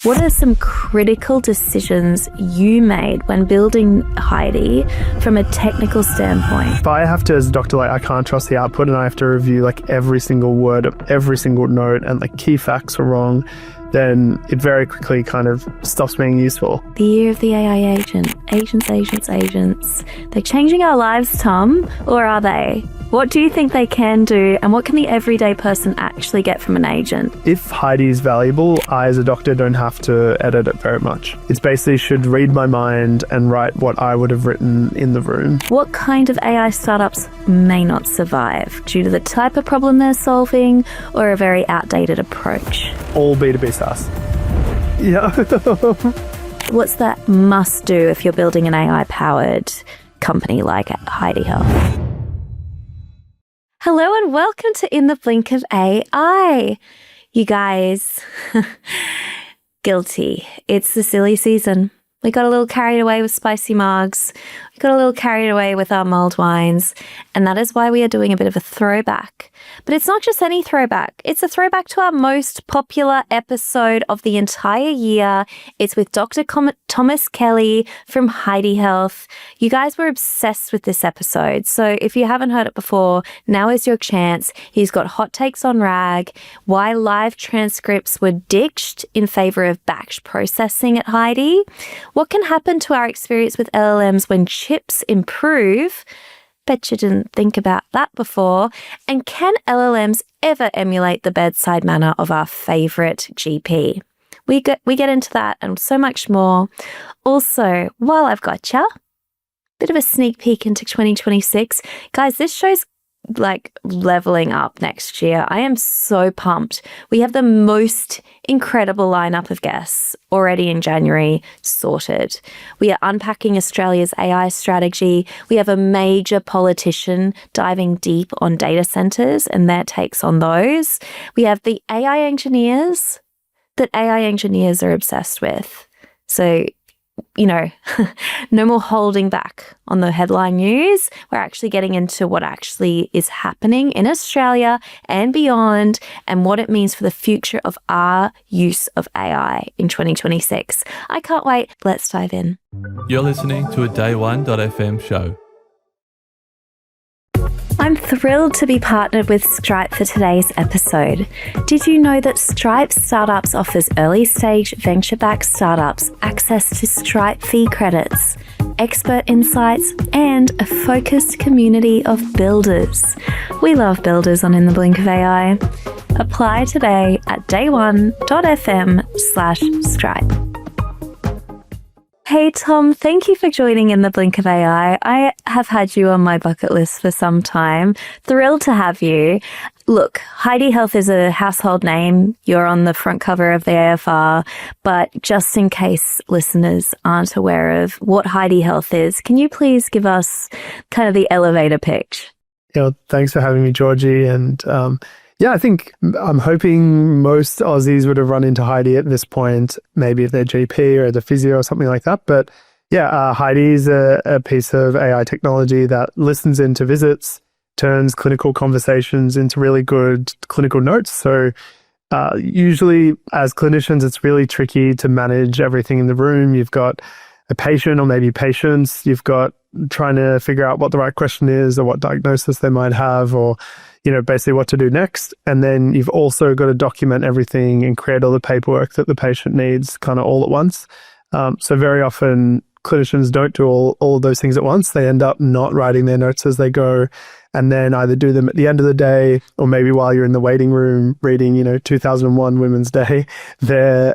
What are some critical decisions you made when building Heidi from a technical standpoint? If I have to, as a doctor, I can't trust the output and I have to review every single word of every single note and key facts are wrong, then it very quickly kind of stops being useful. The year of the AI agent. Agents. They're changing our lives, Tom, or are they? What do you think they can do, and what can the everyday person actually get from an agent? If Heidi is valuable, I as a doctor don't have to edit it very much. It basically should read my mind and write what I would have written in the room. What kind of AI startups may not survive due to the type of problem they're solving or a very outdated approach? All B2B SaaS. Yeah. What's that must do if you're building an AI-powered company like Heidi Health? Hello and welcome to In the Blink of AI. You guys, guilty. It's the silly season. We got a little carried away with spicy mugs. We got a little carried away with our mulled wines. And that is why we are doing a bit of a throwback. But it's not just any throwback. It's a throwback to our most popular episode of the entire year. It's with Dr. Thomas Kelly from Heidi Health. You guys were obsessed with this episode. So if you haven't heard it before, now is your chance. He's got hot takes on RAG, why live transcripts were ditched in favor of batch processing at Heidi, what can happen to our experience with LLMs when chips improve. Bet you didn't think about that before. And can LLMs ever emulate the bedside manner of our favorite GP? We get into that and so much more. Also, while I've got you, bit of a sneak peek into 2026. Guys, this show's leveling up next year. I am so pumped. We have the most incredible lineup of guests already in January sorted. We are unpacking Australia's AI strategy. We have a major politician diving deep on data centers and their takes on those. We have the AI engineers that AI engineers are obsessed with. So, no more holding back on the headline news. We're actually getting into what actually is happening in Australia and beyond and what it means for the future of our use of AI in 2026. I can't wait. Let's dive in. You're listening to a Day1.fm show. I'm thrilled to be partnered with Stripe for today's episode. Did you know that Stripe Startups offers early-stage venture-backed startups access to Stripe fee credits, expert insights, and a focused community of builders? We love builders on In the Blink of AI. Apply today at day1.fm/Stripe. Hey Tom, thank you for joining In the Blink of AI. I have had you on my bucket list for some time. Thrilled to have you. Look, Heidi Health is a household name. You're on the front cover of the AFR, but just in case listeners aren't aware of what Heidi Health is, can you please give us kind of the elevator pitch? Thanks for having me, Georgie. And I think I'm hoping most Aussies would have run into Heidi at this point, maybe if they're GP or the physio or something like that. But Heidi is a piece of AI technology that listens into visits, turns clinical conversations into really good clinical notes. So usually as clinicians, it's really tricky to manage everything in the room. You've got a patient or maybe patients. You've got trying to figure out what the right question is or what diagnosis they might have or basically what to do next. And then you've also got to document everything and create all the paperwork that the patient needs kind of all at once. So very often clinicians don't do all of those things at once. They end up not writing their notes as they go and then either do them at the end of the day or maybe while you're in the waiting room reading, 2001 Women's Day, they're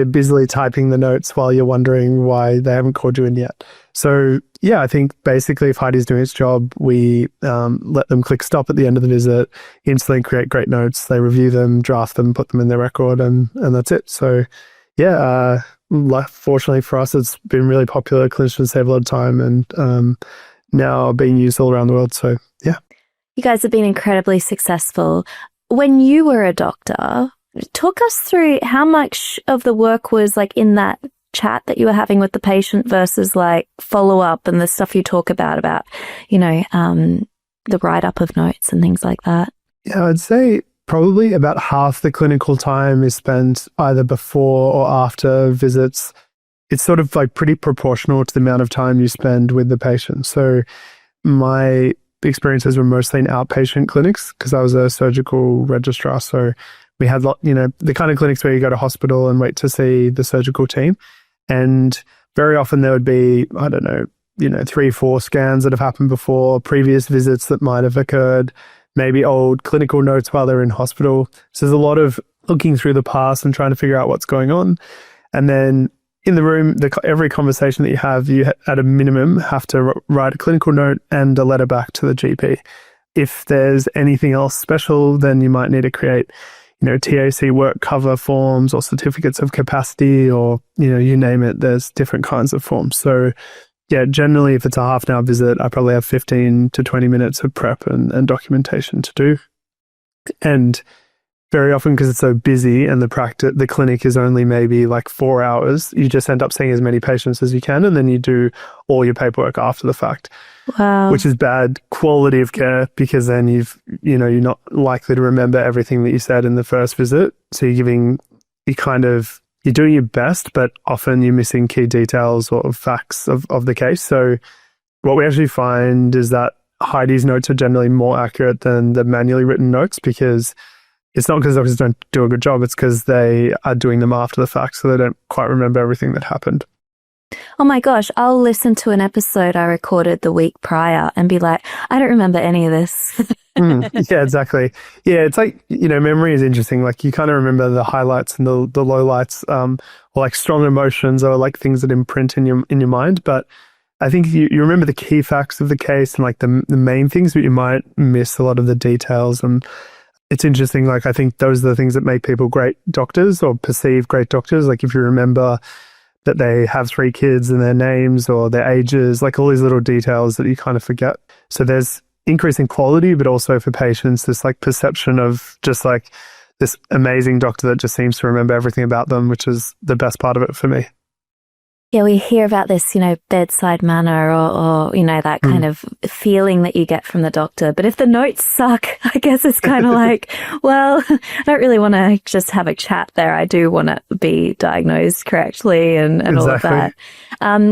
busily typing the notes while you're wondering why they haven't called you in yet. So I think basically if Heidi's doing its job, we let them click stop at the end of the visit, instantly create great notes. They review them, draft them, put them in their record, and that's it. So fortunately for us, it's been really popular. Clinicians save a lot of time and now being used all around the world. So You guys have been incredibly successful. When you were a doctor, talk us through how much of the work was in that chat that you were having with the patient versus follow-up and the stuff you talk about, the write-up of notes and things like that. Yeah, I'd say probably about half the clinical time is spent either before or after visits. It's sort of like pretty proportional to the amount of time you spend with the patient. So my experiences were mostly in outpatient clinics because I was a surgical registrar. So we had, the kind of clinics where you go to hospital and wait to see the surgical team. And very often there would be, 3-4 scans that have happened before, previous visits that might have occurred, maybe old clinical notes while they're in hospital. So there's a lot of looking through the past and trying to figure out what's going on. And then in the room, every conversation that you have, you at a minimum have to write a clinical note and a letter back to the GP. If there's anything else special, then you might need to create, TAC work cover forms or certificates of capacity or, you name it, there's different kinds of forms. So yeah, generally if it's a half an hour visit, I probably have 15 to 20 minutes of prep and documentation to do. And very often, because it's so busy and the clinic is only maybe like 4 hours, you just end up seeing as many patients as you can, and then you do all your paperwork after the fact. Wow. Which is bad quality of care, because then you're not likely to remember everything that you said in the first visit. So you're doing your best, but often you're missing key details or facts of the case. So what we actually find is that Heidi's notes are generally more accurate than the manually written notes, because it's not because doctors don't do a good job, it's because they are doing them after the fact, so they don't quite remember everything that happened. Oh my gosh, I'll listen to an episode I recorded the week prior and be like, I don't remember any of this. Yeah, exactly. Yeah, it's like, memory is interesting. Like you kind of remember the highlights and the lowlights, or like strong emotions or like things that imprint in your mind. But I think you remember the key facts of the case and like the main things, but you might miss a lot of the details. And it's interesting. Like I think those are the things that make people great doctors or perceive great doctors. Like if you remember that they have 3 kids and their names or their ages, like all these little details that you kind of forget. So there's increasing quality, but also for patients, this like perception of just like this amazing doctor that just seems to remember everything about them, which is the best part of it for me. Yeah, we hear about this, bedside manner or that kind of feeling that you get from the doctor. But if the notes suck, I guess it's kind of like, well, I don't really want to just have a chat there. I do want to be diagnosed correctly and all of that.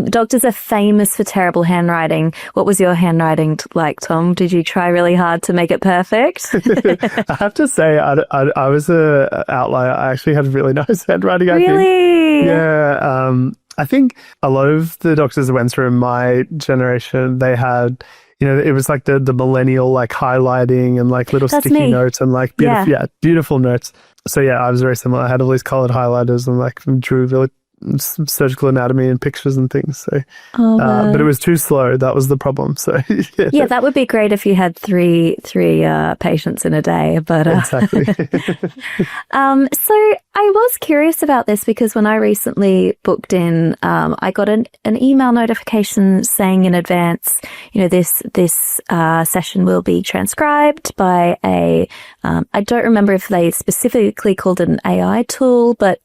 Doctors are famous for terrible handwriting. What was your handwriting like, Tom? Did you try really hard to make it perfect? I have to say, I was an outlier. I actually had really nice handwriting, I think. Really? Yeah. I think a lot of the doctors that went through my generation, they had, it was like the millennial like highlighting and like little sticky notes and like beautiful notes. So yeah, I was very similar. I had all these colored highlighters and like drew really surgical anatomy and pictures and things. So, but it was too slow. That was the problem. So yeah, that would be great if you had three patients in a day. But exactly. So I was curious about this because when I recently booked in, I got an email notification saying in advance, this session will be transcribed by I don't remember if they specifically called it an AI tool, but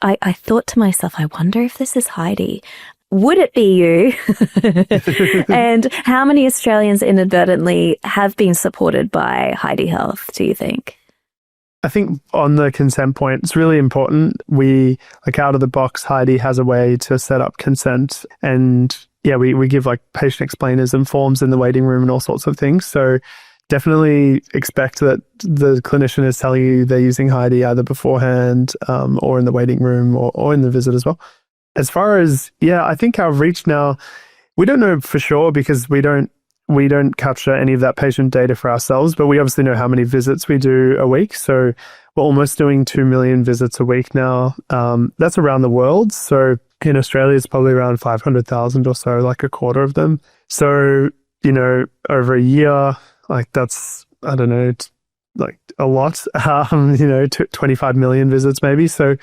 I thought to myself, I wonder if this is Heidi. Would it be you? And how many Australians inadvertently have been supported by Heidi Health, do you think? I think on the consent point, it's really important. We, like out of the box, Heidi has a way to set up consent. And yeah, we give like patient explainers and forms in the waiting room and all sorts of things. So definitely expect that the clinician is telling you they're using Heidi either beforehand or in the waiting room or in the visit as well. As far as, I think our reach now, we don't know for sure because we don't capture any of that patient data for ourselves, but we obviously know how many visits we do a week. So we're almost doing 2 million visits a week now. That's around the world. So in Australia, it's probably around 500,000 or so, like a quarter of them. So, over a year, like that's, I don't know, like a lot, 25 million visits maybe. So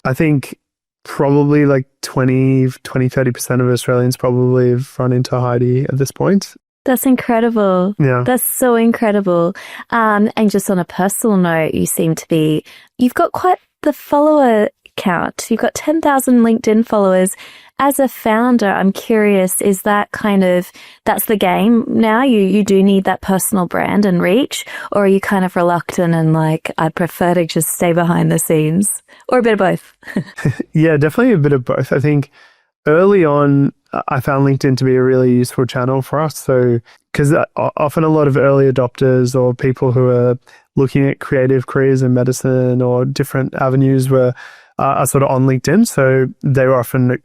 I think probably like 30% of Australians probably have run into Heidi at this point. That's incredible. Yeah. That's so incredible. And just on a personal note, you've got quite the follower count. You've got 10,000 LinkedIn followers. As a founder, I'm curious, is that that's the game now? You do need that personal brand and reach, or are you kind of reluctant and like, I'd prefer to just stay behind the scenes, or a bit of both? Yeah, definitely a bit of both. I think early on, I found LinkedIn to be a really useful channel for us. So, because often a lot of early adopters or people who are looking at creative careers in medicine or different avenues are sort of on LinkedIn. So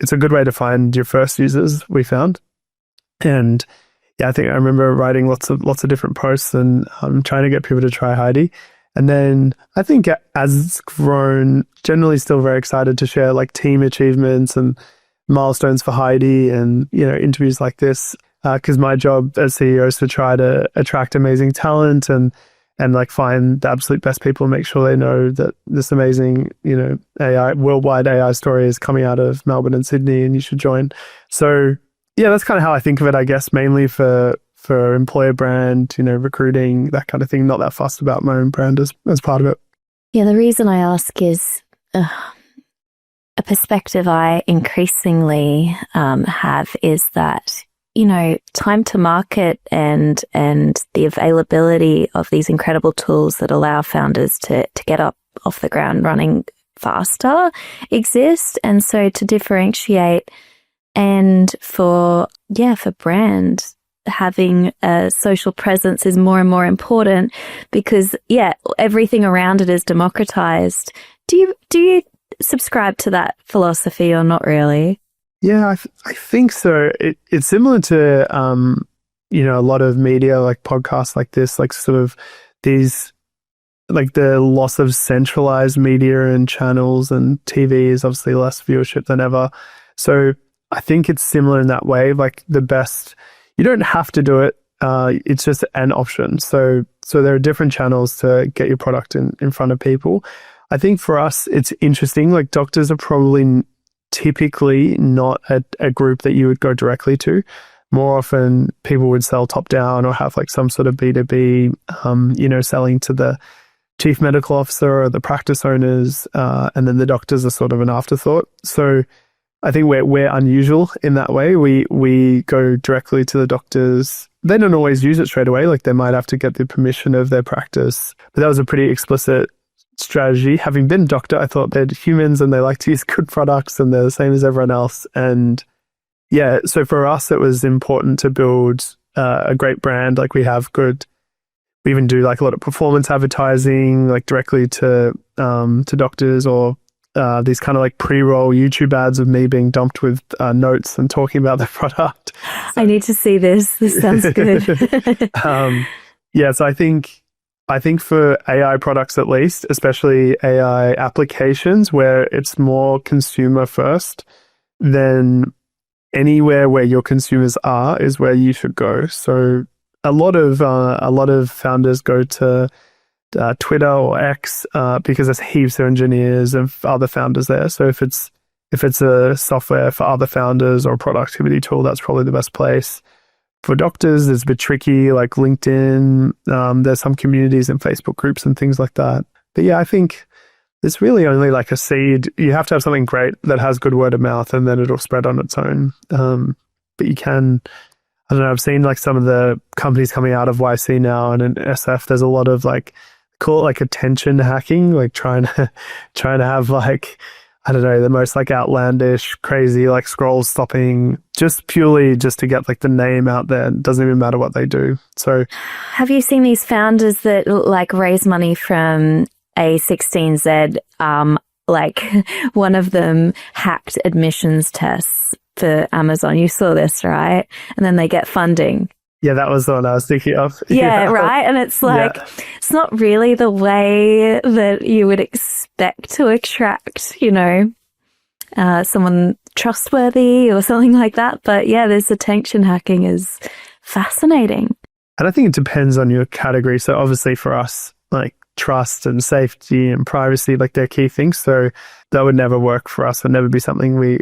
it's a good way to find your first users, we found. And yeah, I think I remember writing lots of different posts and trying to get people to try Heidi. And then I think as it's grown, generally still very excited to share like team achievements and milestones for Heidi and, interviews like this. Because my job as CEO is to try to attract amazing talent and like find the absolute best people and make sure they know that this amazing, worldwide AI story is coming out of Melbourne and Sydney and you should join. So yeah, that's kind of how I think of it, I guess, mainly for employer brand, recruiting, that kind of thing. Not that fussed about my own brand as part of it. Yeah, the reason I ask is a perspective I increasingly have is that, time to market and the availability of these incredible tools that allow founders to get up off the ground running faster exist. And so to differentiate and for brand, having a social presence is more and more important because, everything around it is democratized. Do you subscribe to that philosophy or not really? Yeah, I think so. It's similar to, a lot of media, like podcasts like this, like sort of these, like the loss of centralized media and channels, and TV is obviously less viewership than ever. So I think it's similar in that way. Like you don't have to do it. It's just an option. So there are different channels to get your product in front of people. I think for us, it's interesting. Like doctors are probably typically not a group that you would go directly to. More often people would sell top down or have like some sort of B2B, selling to the chief medical officer or the practice owners. And then the doctors are sort of an afterthought. So I think we're unusual in that way. We go directly to the doctors. They don't always use it straight away. Like they might have to get the permission of their practice. But that was a pretty explicit strategy. Having been a doctor, I thought they're humans and they like to use good products and they're the same as everyone else. And yeah, so for us, it was important to build a great brand. Like we even do like a lot of performance advertising, like directly to doctors, or these kind of like pre-roll YouTube ads of me being dumped with notes and talking about the product. So, I need to see this. This sounds good. So I think for AI products, at least, especially AI applications where it's more consumer first, then anywhere where your consumers are is where you should go. So a lot of founders go to Twitter or X because there's heaps of engineers and other founders there. So if it's a software for other founders or a productivity tool, that's probably the best place. For doctors, it's a bit tricky, like LinkedIn. There's some communities and Facebook groups and things like that. But yeah, I think it's really only like a seed. You have to have something great that has good word of mouth and then it'll spread on its own. But you can, I don't know, I've seen like some of the companies coming out of YC now and in SF, there's a lot of like, call it like attention hacking, like trying to have like, I don't know, the most like outlandish, crazy, like scroll stopping, just purely just to get like the name out there. It doesn't even matter what they do. So have you seen these founders that like raise money from A16Z? Like one of them hacked admissions tests for Amazon. You saw this, right? And then they get funding. Yeah, that was the one I was thinking of. Yeah, right. And it's like, It's not really the way that you would expect to attract, someone trustworthy or something like that. But yeah, this attention hacking is fascinating. And I think it depends on your category. So obviously for us, like trust and safety and privacy, like they're key things. So that would never work for us. Would never be something we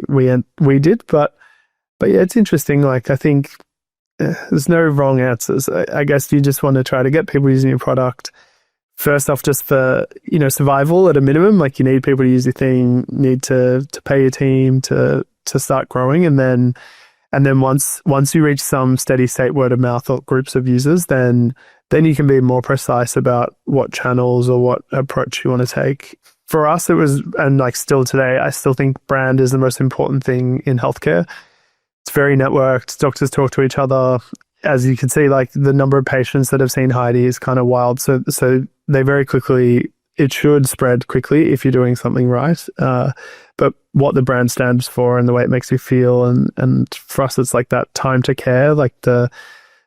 did. But yeah, it's interesting. Like I think there's no wrong answers. I guess you just want to try to get people using your product, first off, just for, survival at a minimum, like you need people to use your thing, need to pay your team to start growing. And then once you reach some steady state word of mouth or groups of users, then you can be more precise about what channels or what approach you want to take. For us, it was, and like still today, I still think brand is the most important thing in healthcare. It's very networked. Doctors talk to each other. As you can see, like the number of patients that have seen Heidi is kind of wild. So they very quickly, it should spread quickly if you're doing something right. But what the brand stands for and the way it makes you feel, and for us, it's like that time to care, like the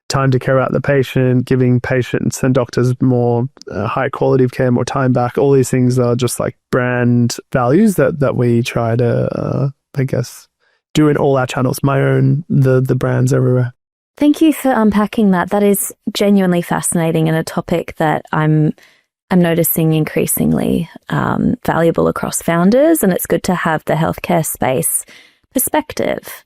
time to care about the patient, giving patients and doctors more high quality of care, more time back. All these things are just like brand values that we try to, I guess, do in all our channels. My own, the brands everywhere. Thank you for unpacking that. That is genuinely fascinating and a topic that I'm noticing increasingly valuable across founders, and it's good to have the healthcare space perspective.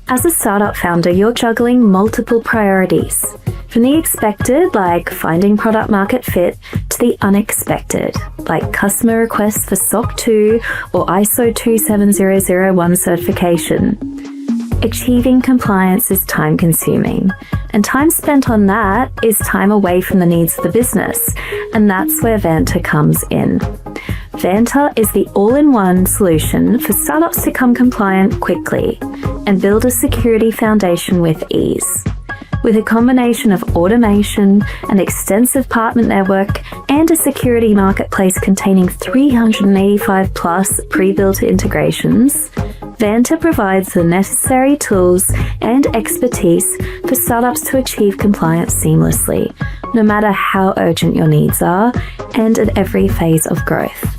As a startup founder, you're juggling multiple priorities, from the expected, like finding product market fit, to the unexpected, like customer requests for SOC 2 or ISO 27001 certification. Achieving compliance is time consuming, and time spent on that is time away from the needs of the business, and that's where Vanta comes in. Vanta is the all-in-one solution for startups to become compliant quickly and build a security foundation with ease. With a combination of automation, an extensive partner network, and a security marketplace containing 385 plus pre-built integrations, Vanta provides the necessary tools and expertise for startups to achieve compliance seamlessly, no matter how urgent your needs are, and at every phase of growth.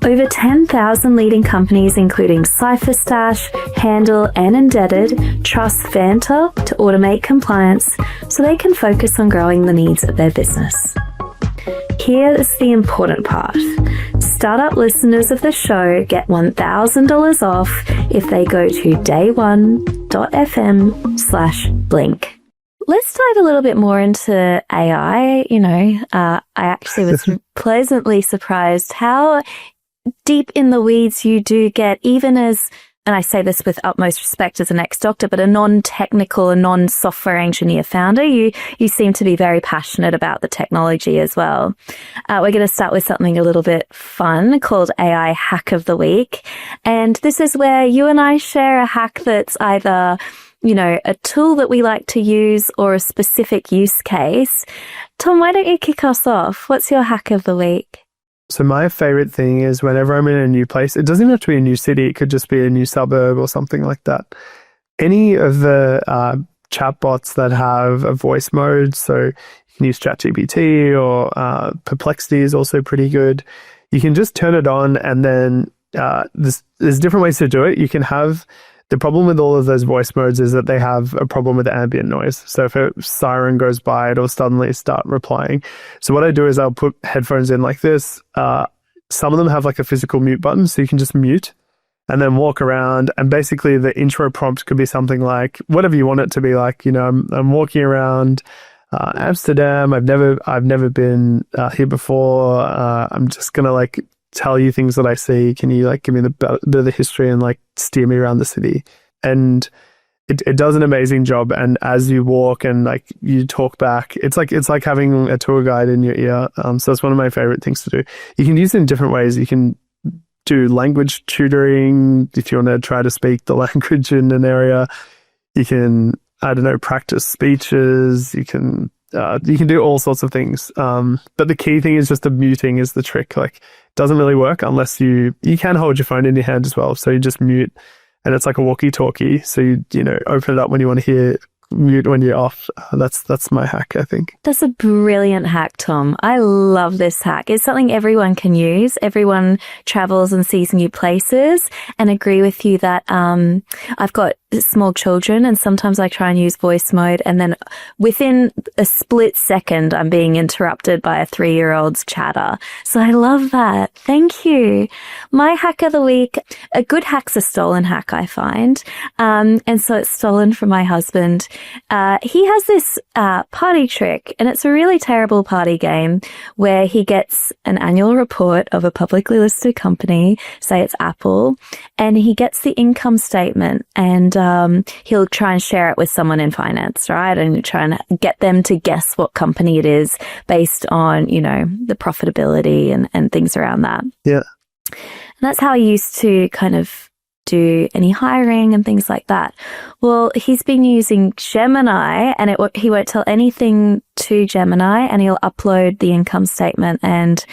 Over 10,000 leading companies, including CipherStash, Handle, and Indebted, trust Vanta to automate compliance so they can focus on growing the needs of their business. Here's the important part. Startup listeners of the show get $1,000 off if they go to day1.fm/blink. Let's dive a little bit more into AI. I actually was pleasantly surprised how deep in the weeds you do get, even as, and I say this with utmost respect as an ex-doctor, but a non-technical and non-software engineer founder, you seem to be very passionate about the technology as well. We're going to start with something a little bit fun called AI Hack of the Week. And this is where you and I share a hack that's either, a tool that we like to use or a specific use case. Tom, why don't you kick us off? What's your hack of the week? So my favorite thing is whenever I'm in a new place, it doesn't have to be a new city. It could just be a new suburb or something like that. Any of the chatbots that have a voice mode, so you can use ChatGPT or Perplexity is also pretty good. You can just turn it on, and then there's different ways to do it. You can have, the problem with all of those voice modes is that they have a problem with the ambient noise. So if a siren goes by, it'll suddenly start replying. So what I do is I'll put headphones in like this. Some of them have like a physical mute button, so you can just mute and then walk around. And basically the intro prompt could be something like, whatever you want it to be like, I'm walking around Amsterdam. I've never been here before. I'm just going to like tell you things that I see. Can you like give me the bit of the history and like steer me around the city? And it does an amazing job. And as you walk and like you talk back, it's like having a tour guide in your ear. So it's one of my favorite things to do. You can use it in different ways. You can do language tutoring if you want to try to speak the language in an area. You can, practice speeches. You can do all sorts of things. But the key thing is just the muting is the trick. Like, doesn't really work unless you can hold your phone in your hand as well. So you just mute, and it's like a walkie-talkie. So you open it up when you want to hear, mute when you're off. That's my hack, I think. That's a brilliant hack, Tom. I love this hack. It's something everyone can use. Everyone travels and sees new places, and agree with you that I've got small children, and sometimes I try and use voice mode, and then within a split second I'm being interrupted by a 3-year-old's chatter. So I love that. Thank you. My hack of the week, a good hack's a stolen hack, I find. And so it's stolen from my husband. he has this party trick, and it's a really terrible party game where he gets an annual report of a publicly listed company, say it's Apple, and he gets the income statement, and he'll try and share it with someone in finance, right? And try and get them to guess what company it is based on, you know, the profitability and things around that. Yeah. And that's how he used to kind of do any hiring and things like that. Well, he's been using Gemini, and he won't tell anything to Gemini, and he'll upload the income statement and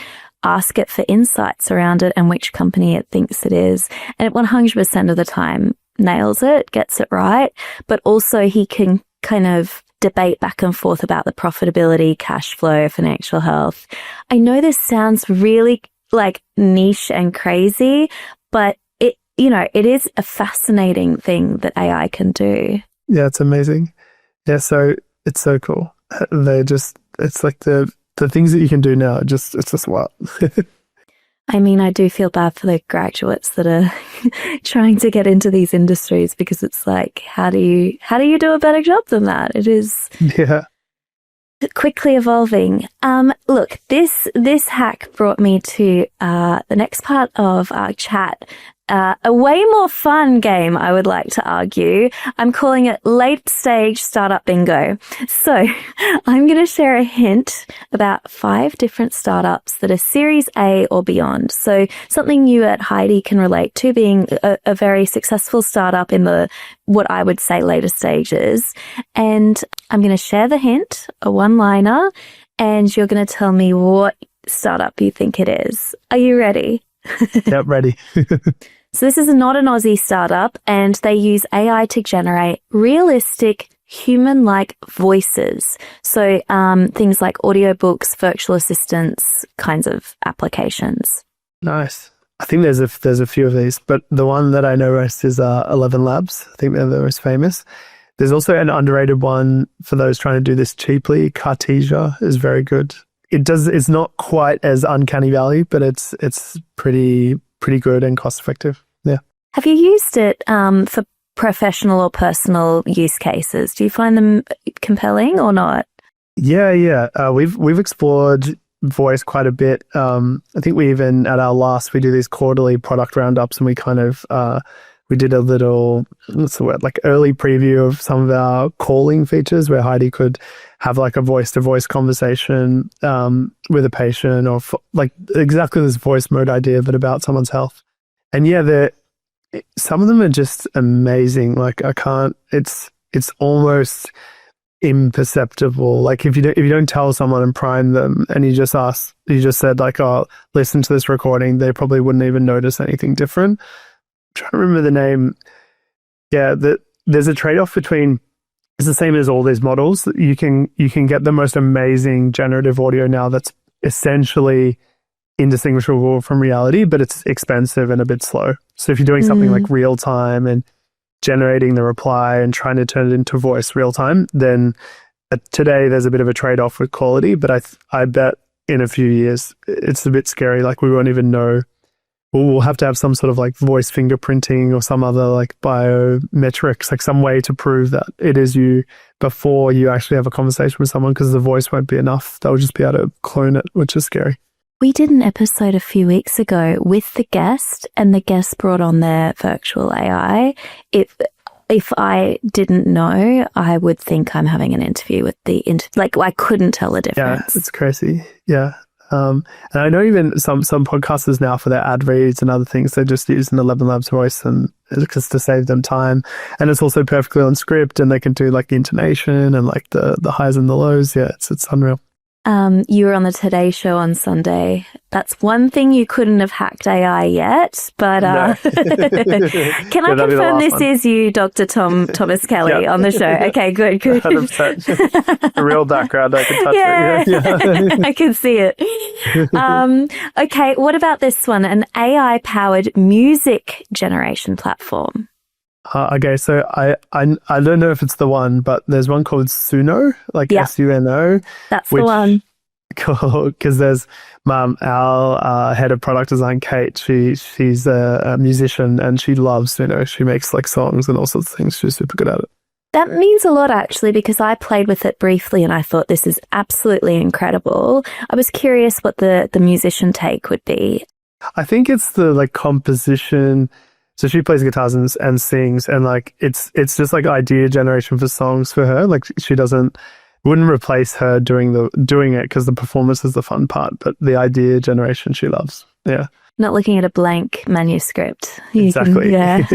ask it for insights around it and which company it thinks it is. And it 100% of the time nails it, gets it right. But also he can kind of debate back and forth about the profitability, cash flow, financial health. I know this sounds really like niche and crazy, but it is a fascinating thing that AI can do. Yeah, it's amazing. Yeah, so it's so cool. It's like the things that you can do now, it's just wild. I mean, I do feel bad for the graduates that are trying to get into these industries, because it's like, how do you do a better job than that? It is quickly evolving. Look, this hack brought me to the next part of our chat. A way more fun game, I would like to argue. I'm calling it late stage startup bingo. So I'm going to share a hint about 5 different startups that are Series A or beyond. So something you at Heidi can relate to, being a very successful startup in the, what I would say, later stages. And I'm going to share the hint, a one-liner, and you're going to tell me what startup you think it is. Are you ready? Yep, ready. So this is not an Aussie startup, and they use AI to generate realistic human-like voices. So things like audiobooks, virtual assistants, kinds of applications. Nice. I think there's a few of these, but the one that I know most is 11 Labs. I think they're the most famous. There's also an underrated one for those trying to do this cheaply. Cartesia is very good. It's not quite as uncanny valley, but it's pretty good and cost effective. Yeah. Have you used it for professional or personal use cases? Do you find them compelling or not? Yeah. We've explored voice quite a bit. I think we even at our last, we do these quarterly product roundups, and we kind of we did a little, what's the word, like early preview of some of our calling features where Heidi could have like a voice-to-voice conversation with a patient, or like exactly this voice mode idea, but about someone's health. And yeah, some of them are just amazing. Like it's almost imperceptible. Like if you don't tell someone and prime them, and you just said like, oh, listen to this recording, they probably wouldn't even notice anything different. I'm trying to remember the name. Yeah, there's a trade-off between, it's the same as all these models. You can get the most amazing generative audio now that's essentially indistinguishable from reality, but it's expensive and a bit slow. So if you're doing something like real time and generating the reply and trying to turn it into voice real time, then today there's a bit of a trade-off with quality. But I bet in a few years it's a bit scary. Like we won't even know. We'll have to have some sort of like voice fingerprinting or some other like biometrics, like some way to prove that it is you before you actually have a conversation with someone, because the voice won't be enough. They'll just be able to clone it, which is scary. We did an episode a few weeks ago with the guest, and the guest brought on their virtual AI. If I didn't know, I would think I'm having an interview with like I couldn't tell the difference. Yeah, it's crazy. Yeah. And I know even some podcasters now, for their ad reads and other things, they just use an 11 Labs voice, and just to save them time. And it's also perfectly on script, and they can do like the intonation and like the highs and the lows. Yeah, it's unreal. You were on the Today Show on Sunday. That's one thing you couldn't have hacked AI yet, but No. can I confirm this is you, Dr. Thomas Kelly, on the show? Okay, good. 100%. A real background, I can touch it. Yeah. I can see it. Okay, what about this one? An AI-powered music generation platform. Okay, so I don't know if it's the one, but there's one called Suno, like SUNO. That's the one. Cool, because there's our head of product design, Kate. She's a musician, and she loves Suno. She makes like songs and all sorts of things. She's super good at it. That means a lot, actually, because I played with it briefly and I thought this is absolutely incredible. I was curious what the musician take would be. I think it's the like composition. So she plays guitars and sings, and like it's just like idea generation for songs for her. Like she wouldn't replace her doing it, because the performance is the fun part, but the idea generation she loves. Yeah. Not looking at a blank manuscript. Exactly. Yeah.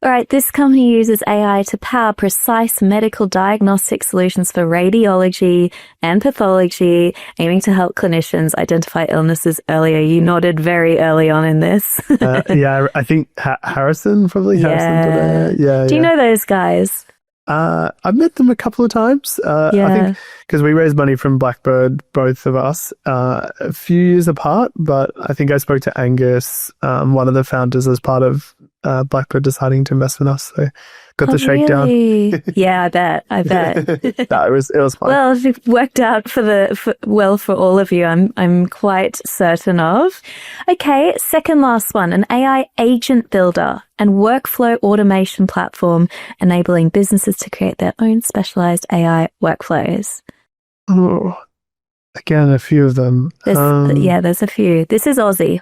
All right, this company uses AI to power precise medical diagnostic solutions for radiology and pathology, aiming to help clinicians identify illnesses earlier. You nodded very early on in this. Yeah, I think Harrison probably. Yeah. Harrison did it. Yeah. Do you know those guys? I've met them a couple of times. I think because we raised money from Blackbird, both of us, a few years apart. But I think I spoke to Angus, one of the founders, as part of Blackbird deciding to invest in us. So got the shakedown. Really? Yeah, I bet. No, it was fun. Well, it worked out for all of you. I'm quite certain of. Okay, second last one, an AI agent builder and workflow automation platform enabling businesses to create their own specialized AI workflows. Oh, again, a few of them. There's a few. This is Aussie.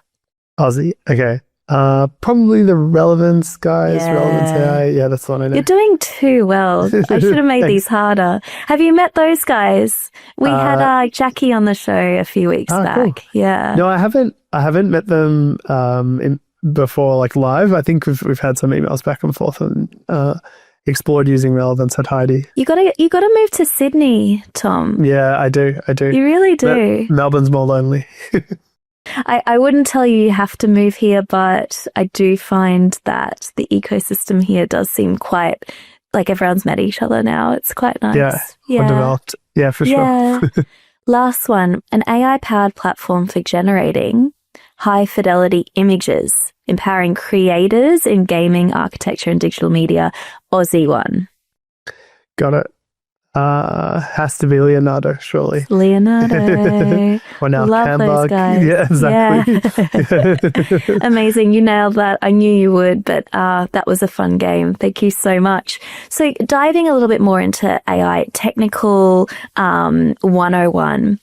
Okay. Probably the Relevance guys, Yeah. Relevance AI. Yeah, that's the one I know. You're doing too well. I should have made these harder. Have you met those guys? We had Jackie on the show a few weeks back. Cool. Yeah. No, I haven't met them before, like live. I think we've had some emails back and forth and explored using Relevance at Heidi. You gotta move to Sydney, Tom. Yeah, I do. You really do. But Melbourne's more lonely. I wouldn't tell you have to move here, but I do find that the ecosystem here does seem quite like everyone's met each other now. It's quite nice. Yeah. Developed. Yeah, for sure. Yeah. Last one, an AI-powered platform for generating high-fidelity images, empowering creators in gaming, architecture, and digital media. Aussie one. Got it. Has to be Leonardo, surely. Leonardo. Or now Love those Canberg. guys. Yeah, exactly. Yeah. Amazing. You nailed that. I knew you would, but that was a fun game. Thank you so much. So diving a little bit more into AI technical 101,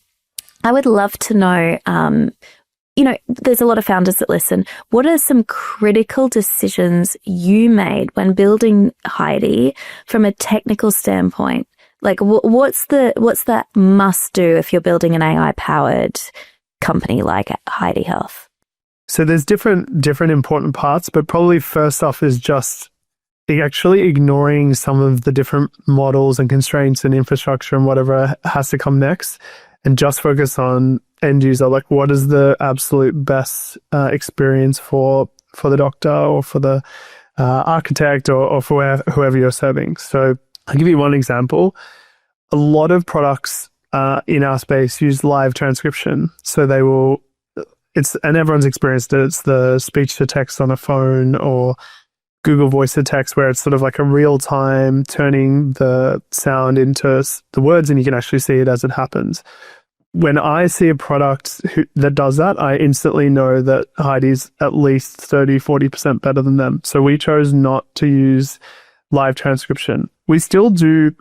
I would love to know, there's a lot of founders that listen. What are some critical decisions you made when building Heidi from a technical standpoint? Like, what's that must do if you're building an AI powered company like Heidi Health? So there's different important parts, but probably first off is just actually ignoring some of the different models and constraints and infrastructure and whatever has to come next, and just focus on end user. Like, what is the absolute best experience for the doctor or for the architect or for whoever you're serving? So I'll give you one example. A lot of products in our space use live transcription. So and everyone's experienced it. It's the speech to text on a phone or Google Voice to text, where it's sort of like a real time turning the sound into the words, and you can actually see it as it happens. When I see a product that does that, I instantly know that Heidi's at least 30-40% better than them. So we chose not to use live transcription. We still do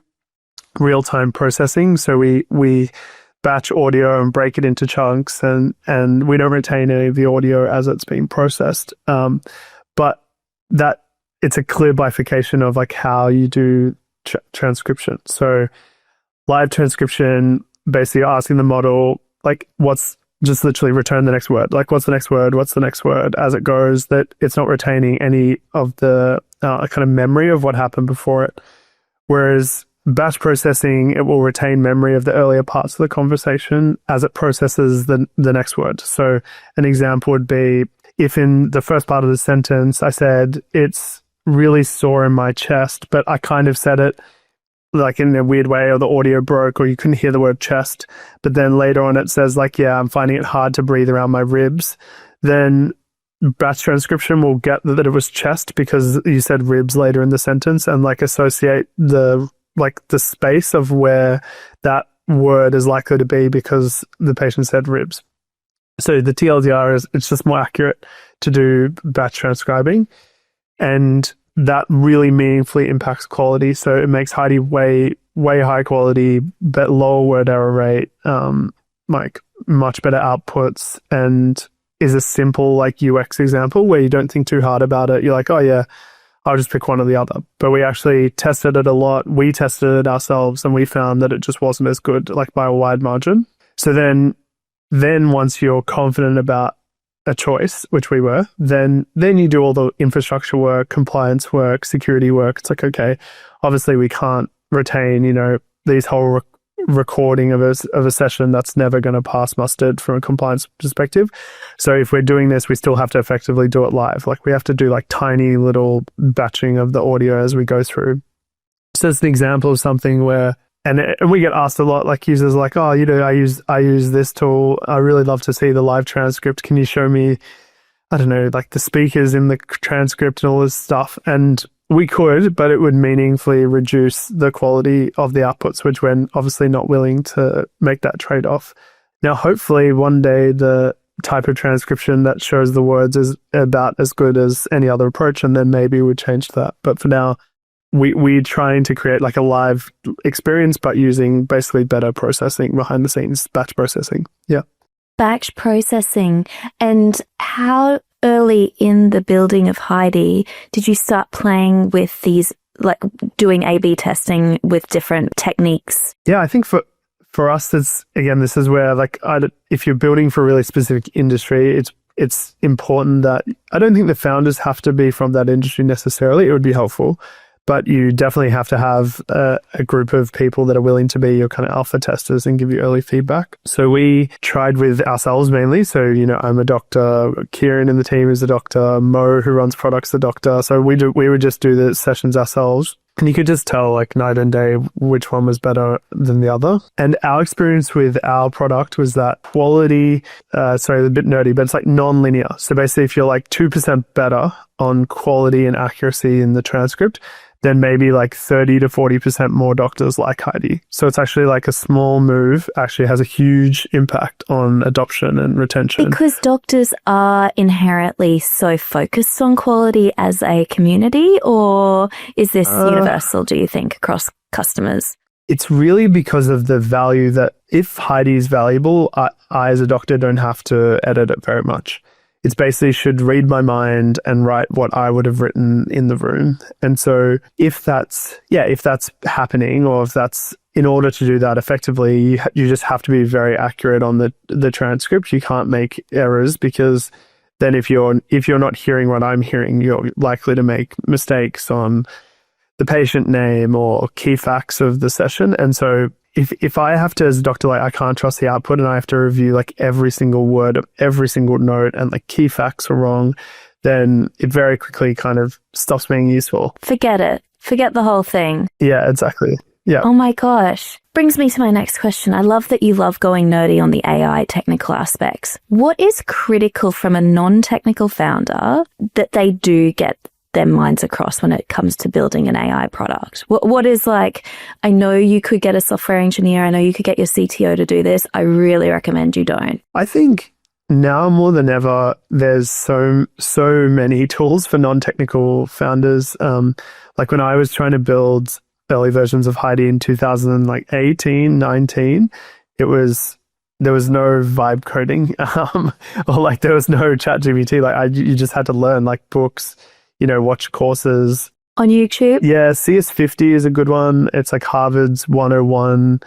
real-time processing. So we batch audio and break it into chunks, and we don't retain any of the audio as it's being processed. But that it's a clear bifurcation of like how you do transcription. So live transcription, basically asking the model, like, just literally return the next word. Like, what's the next word? What's the next word? As it goes, that it's not retaining any of the kind of memory of what happened before it. Whereas batch processing, it will retain memory of the earlier parts of the conversation as it processes the next word. So an example would be if in the first part of the sentence I said, it's really sore in my chest, but I kind of said it like in a weird way, or the audio broke, or you couldn't hear the word chest. But then later on it says like, yeah, I'm finding it hard to breathe around my ribs. Then batch transcription will get that it was chest because you said ribs later in the sentence, and like associate the space of where that word is likely to be because the patient said ribs. So the TLDR is, it's just more accurate to do batch transcribing. And that really meaningfully impacts quality. So it makes Heidi way high quality, but lower word error rate, like much better outputs, and is a simple like UX example where you don't think too hard about it. You're like, oh yeah, I'll just pick one or the other. But we actually tested it a lot. We tested it ourselves and we found that it just wasn't as good, like by a wide margin. So then once you're confident about a choice, which we were, then you do all the infrastructure work, compliance work, security work. It's like, okay, obviously we can't retain, these whole recording of a session that's never going to pass mustard from a compliance perspective. So if we're doing this, we still have to effectively do it live. Like we have to do like tiny little batching of the audio as we go through. So it's an example of something where, and we get asked a lot, like users are like, oh, I use this tool. I really love to see the live transcript. Can you show me, I don't know, like the speakers in the transcript and all this stuff? And we could, but it would meaningfully reduce the quality of the outputs, which we're obviously not willing to make that trade-off. Now, hopefully one day the type of transcription that shows the words is about as good as any other approach, and then maybe we change that. But for now, we're trying to create like a live experience, but using basically better processing behind the scenes, batch processing. Yeah. Batch processing. And how early in the building of Heidi did you start playing with these, like doing A/B testing with different techniques? Yeah, I think for us, this is where like if you're building for a really specific industry, it's important that I don't think the founders have to be from that industry necessarily. It would be helpful, but you definitely have to have a group of people that are willing to be your kind of alpha testers and give you early feedback. So we tried with ourselves mainly. So, I'm a doctor, Kieran in the team is a doctor, Mo, who runs products, a doctor. So we would just do the sessions ourselves. And you could just tell like night and day which one was better than the other. And our experience with our product was that quality, a bit nerdy, but it's like non-linear. So basically if you're like 2% better on quality and accuracy in the transcript, then maybe like 30 to 40% more doctors like Heidi. So it's actually like a small move actually has a huge impact on adoption and retention. Because doctors are inherently so focused on quality as a community, or is this universal, do you think, across customers? It's really because of the value that if Heidi is valuable, I as a doctor don't have to edit it very much. It's basically should read my mind and write what I would have written in the room. And so if that's happening, or if that's in order to do that effectively, you just have to be very accurate on the transcript. You can't make errors, because then if you're not hearing what I'm hearing, you're likely to make mistakes on the patient name or key facts of the session. And so if I have to, as a doctor, like I can't trust the output and I have to review like every single word of every single note and like key facts are wrong, then it very quickly kind of stops being useful. Forget it. Forget the whole thing. Yeah, exactly. Yeah. Oh my gosh. Brings me to my next question. I love that you love going nerdy on the AI technical aspects. What is critical from a non-technical founder that they do get their minds across when it comes to building an AI product? What is like, I know you could get a software engineer, I know you could get your CTO to do this. I really recommend you don't. I think now more than ever, there's so many tools for non-technical founders. Like when I was trying to build early versions of Heidi in 2018, 19, there was no vibe coding, or like there was no ChatGPT. Like you just had to learn like books, watch courses. On YouTube? Yeah, CS50 is a good one. It's like Harvard's 101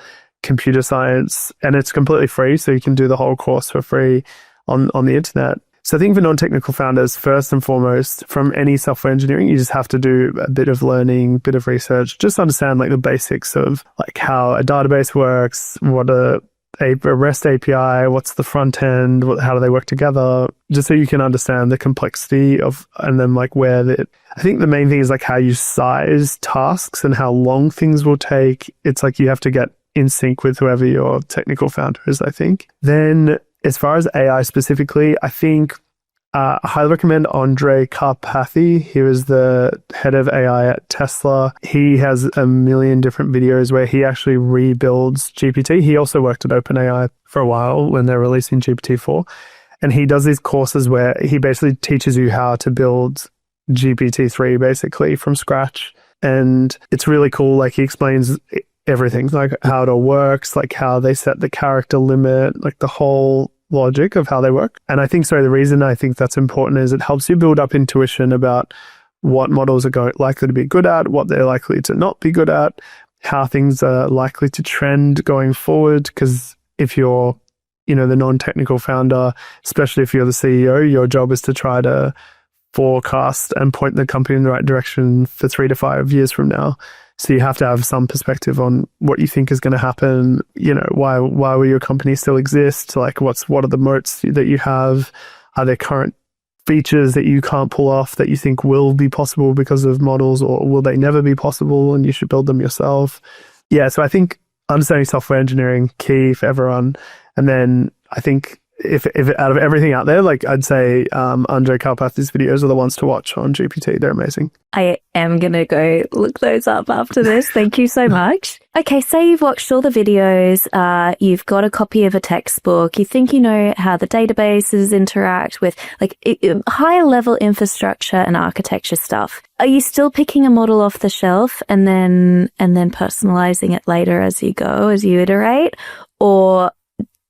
computer science, and it's completely free, so you can do the whole course for free on the internet. So I think for non-technical founders, first and foremost, from any software engineering, you just have to do a bit of learning, bit of research, just understand like the basics of like how a database works, what a REST API, what's the front end, how do they work together, just so you can understand the complexity of, and then like I think the main thing is like how you size tasks and how long things will take. It's like you have to get in sync with whoever your technical founder is, I think. Then as far as AI specifically, I think I highly recommend Andre Karpathy. He was the head of AI at Tesla. He has a million different videos where he actually rebuilds GPT. He also worked at OpenAI for a while when they're releasing GPT-4. And he does these courses where he basically teaches you how to build GPT-3 basically from scratch. And it's really cool. Like he explains everything, like how it all works, like how they set the character limit, like the whole logic of how they work. And I think, the reason I think that's important is it helps you build up intuition about what models are likely to be good at, what they're likely to not be good at, how things are likely to trend going forward. Because if you're, the non-technical founder, especially if you're the CEO, your job is to try to forecast and point the company in the right direction for 3 to 5 years from now. So you have to have some perspective on what you think is going to happen. Why will your company still exist? Like what are the moats that you have? Are there current features that you can't pull off that you think will be possible because of models, or will they never be possible and you should build them yourself? Yeah, so I think understanding software engineering, key for everyone. And then I think if out of everything out there, like I'd say Andre Karpathy's videos are the ones to watch on GPT. They're amazing. I am going to go look those up after this. Thank you so much. Okay, say you've watched all the videos, you've got a copy of a textbook, you think you know how the databases interact with like higher level infrastructure and architecture stuff. Are you still picking a model off the shelf and then personalizing it later as you go, as you iterate? Or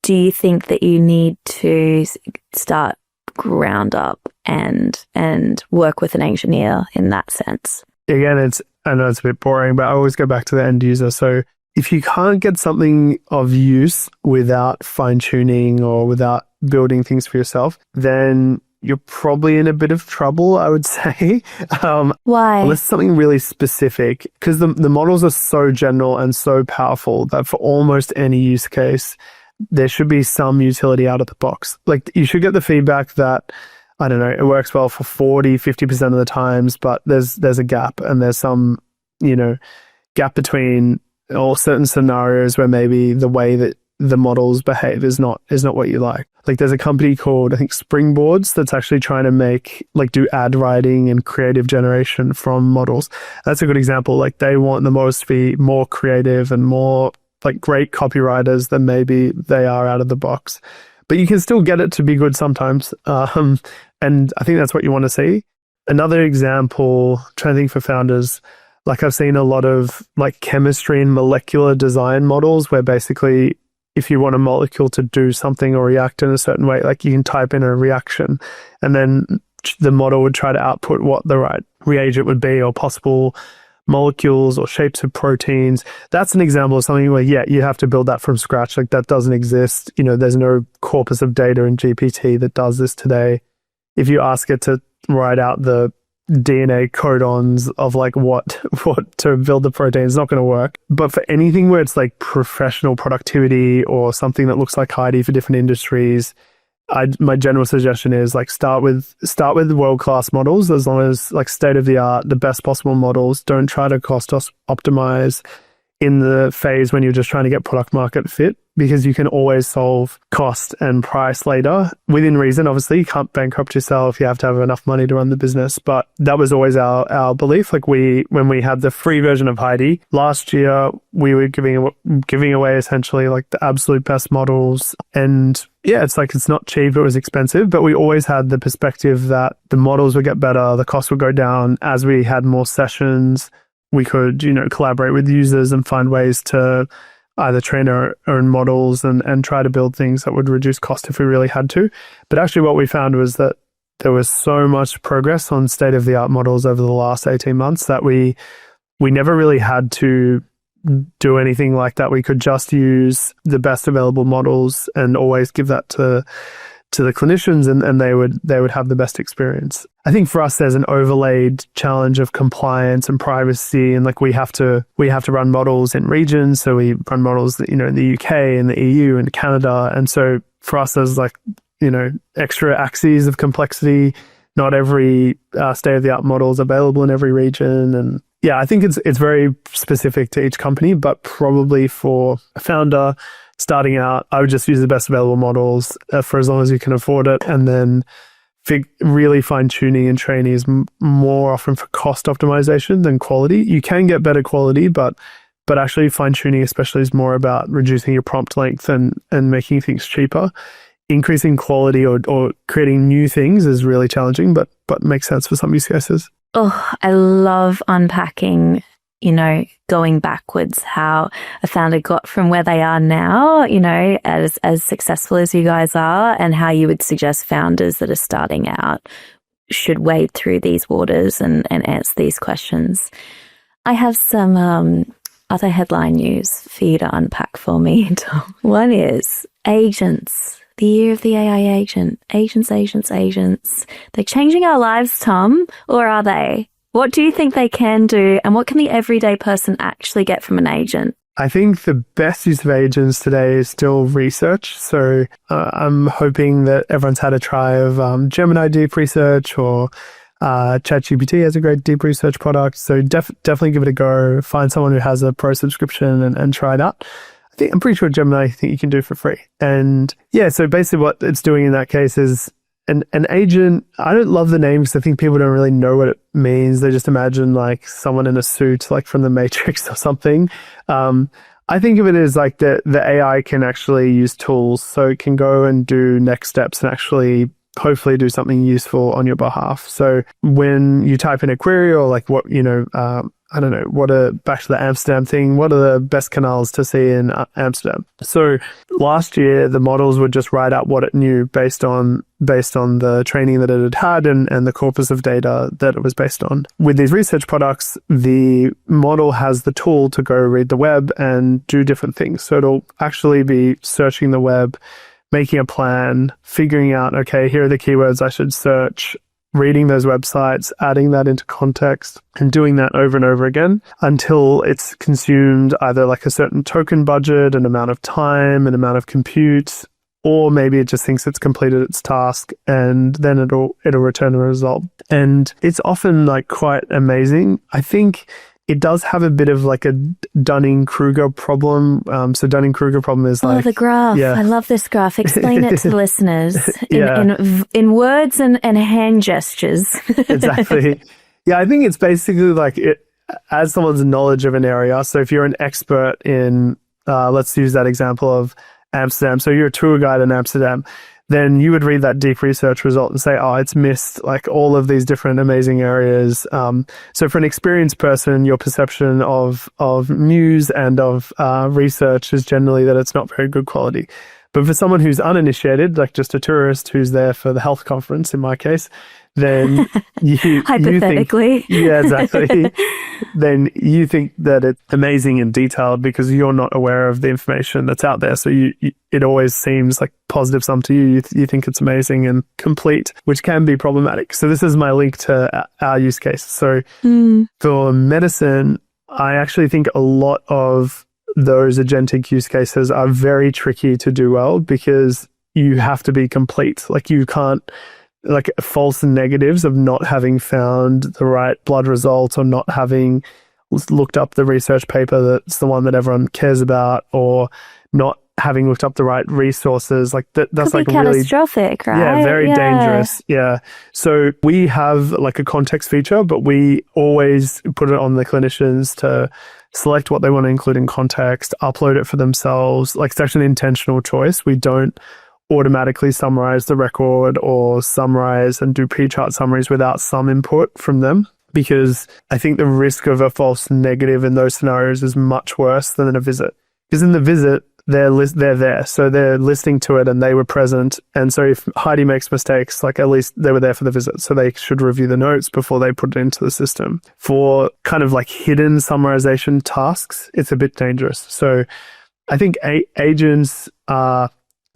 do you think that you need to start ground up and work with an engineer in that sense? Again, I know it's a bit boring, but I always go back to the end user. So if you can't get something of use without fine-tuning or without building things for yourself, then you're probably in a bit of trouble, I would say. Why? Unless it's something really specific, because the models are so general and so powerful that for almost any use case, there should be some utility out of the box. Like you should get the feedback that, I don't know, it works well for 40-50% of the times, but there's a gap, and there's some, gap between all certain scenarios where maybe the way that the models behave is not what you like. Like there's a company called, I think, Springboards that's actually trying to do ad writing and creative generation from models. That's a good example. Like they want the models to be more creative and more like great copywriters than maybe they are out of the box. But you can still get it to be good sometimes. And I think that's what you want to see. Another example, trying to think for founders, like I've seen a lot of like chemistry and molecular design models where basically if you want a molecule to do something or react in a certain way, like you can type in a reaction and then the model would try to output what the right reagent would be or possible molecules or shapes of proteins. That's an example of something where, you have to build that from scratch. Like that doesn't exist. There's no corpus of data in GPT that does this today. If you ask it to write out the DNA codons of like what to build the protein, it's not going to work. But for anything where it's like professional productivity or something that looks like Heidi for different industries, my general suggestion is like start with world-class models, as long as like state-of-the-art, the best possible models. Don't try to cost optimize in the phase when you're just trying to get product market fit, because you can always solve cost and price later within reason. Obviously, you can't bankrupt yourself. You have to have enough money to run the business. But that was always our belief. Like when we had the free version of Heidi last year, we were giving away essentially like the absolute best models. And yeah, it's like, it's not cheap, it was expensive, but we always had the perspective that the models would get better, the cost would go down as we had more sessions. We could, collaborate with users and find ways to either train our own models and try to build things that would reduce cost if we really had to. But actually what we found was that there was so much progress on state-of-the-art models over the last 18 months that we never really had to do anything like that. We could just use the best available models and always give that to the clinicians, and they would have the best experience. I think for us, there's an overlaid challenge of compliance and privacy, and like we have to run models in regions. So we run models, in the UK and the EU and Canada, and so for us, there's like extra axes of complexity. Not every state-of-the-art model is available in every region, and yeah, I think it's very specific to each company. But probably for a founder starting out, I would just use the best available models for as long as you can afford it. And then really fine-tuning and training is more often for cost optimization than quality. You can get better quality, but actually fine-tuning especially is more about reducing your prompt length and making things cheaper. Increasing quality or creating new things is really challenging, but but makes sense for some use cases. Oh, I love unpacking, going backwards, how a founder got from where they are now, as successful as you guys are, and how you would suggest founders that are starting out should wade through these waters and answer these questions. I have some other headline news for you to unpack for me, Tom. One is agents. The year of the AI agent. Agents. They're changing our lives, Tom, or are they? What do you think they can do, and what can the everyday person actually get from an agent? I think the best use of agents today is still research. So I'm hoping that everyone's had a try of Gemini Deep Research, or ChatGPT has a great deep research product. So definitely give it a go. Find someone who has a pro subscription and try it out. I'm pretty sure Gemini, I think you can do for free. And yeah, so basically what it's doing in that case is an agent. I don't love the name because I think people don't really know what it means. They just imagine like someone in a suit, like from the Matrix or something. I think of it as like the AI can actually use tools. So it can go and do next steps and actually hopefully do something useful on your behalf. So when you type in a query or like what, I don't know, back to the Amsterdam thing, what are the best canals to see in Amsterdam? So last year, the models would just write out what it knew based on the training that it had and the corpus of data that it was based on. With these research products, the model has the tool to go read the web and do different things. So it'll actually be searching the web, making a plan, figuring out, okay, here are the keywords I should search, reading those websites, adding that into context, and doing that over and over again until it's consumed either like a certain token budget, an amount of time, an amount of compute, or maybe it just thinks it's completed its task and then it'll return a result. And it's often like quite amazing. I think it does have a bit of like a Dunning-Kruger problem. So Dunning-Kruger problem is like... Oh, the graph. Yeah. I love this graph. Explain it to the listeners in words and hand gestures. Exactly. Yeah, I think it's basically like it adds someone's knowledge of an area. So if you're an expert in, let's use that example of Amsterdam. So you're a tour guide in Amsterdam. Then you would read that deep research result and say, oh, it's missed like all of these different amazing areas. So for an experienced person, your perception of news and of research is generally that it's not very good quality. But for someone who's uninitiated, like just a tourist who's there for the health conference, in my case, then hypothetically, you think, yeah, exactly. Then you think that it's amazing and detailed because you're not aware of the information that's out there. So it always seems like positive sum to you. You think it's amazing and complete, which can be problematic. So this is my link to our use case. So for medicine, I actually think a lot of those agentic use cases are very tricky to do well because you have to be complete. Like you can't, like false negatives of not having found the right blood result or not having looked up the research paper that's the one that everyone cares about, or not having looked up the right resources. Like that's could like be really catastrophic, right? Yeah, very dangerous. Yeah. So we have like a context feature, but we always put it on the clinicians to select what they want to include in context, upload it for themselves. Like it's actually an intentional choice. We don't automatically summarize the record or summarize and do P-chart summaries without some input from them, because I think the risk of a false negative in those scenarios is much worse than in a visit. Because in the visit, they're there. So they're listening to it and they were present. And so if Heidi makes mistakes, like at least they were there for the visit. So they should review the notes before they put it into the system. For kind of like hidden summarization tasks, it's a bit dangerous. So I think agents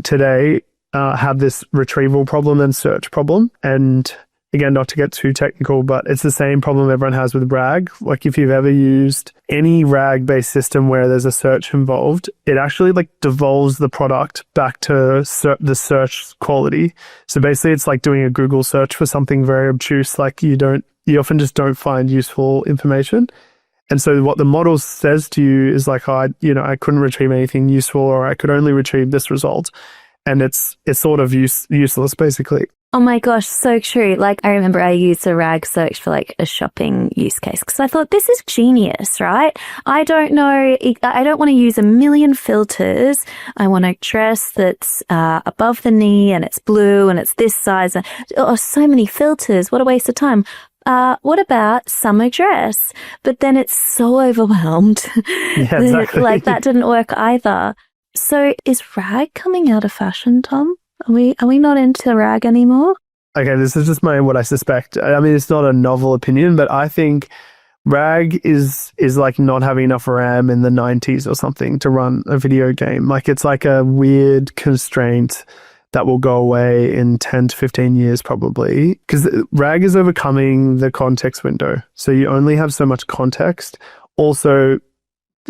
today have this retrieval problem and search problem. And again, not to get too technical, but it's the same problem everyone has with RAG. Like if you've ever used any RAG-based system where there's a search involved, it actually like devolves the product back to the search quality. So basically it's like doing a Google search for something very obtuse. Like you often just don't find useful information. And so what the model says to you is like, I couldn't retrieve anything useful, or I could only retrieve this result. And it's sort of useless, basically. Oh my gosh, so true. Like, I remember I used a RAG search for like a shopping use case because I thought this is genius, right? I don't know. I don't want to use a million filters. I want a dress that's above the knee and it's blue and it's this size. Oh, so many filters. What a waste of time. What about summer dress? But then it's so overwhelmed. Yeah, exactly. Like that didn't work either. So is RAG coming out of fashion, Tom? Are we not into RAG anymore? Okay, this is just what I suspect. I mean, it's not a novel opinion, but I think RAG is like not having enough RAM in the 90s or something to run a video game. Like it's like a weird constraint that will go away in 10 to 15 years probably, because RAG is overcoming the context window. So you only have so much context. Also,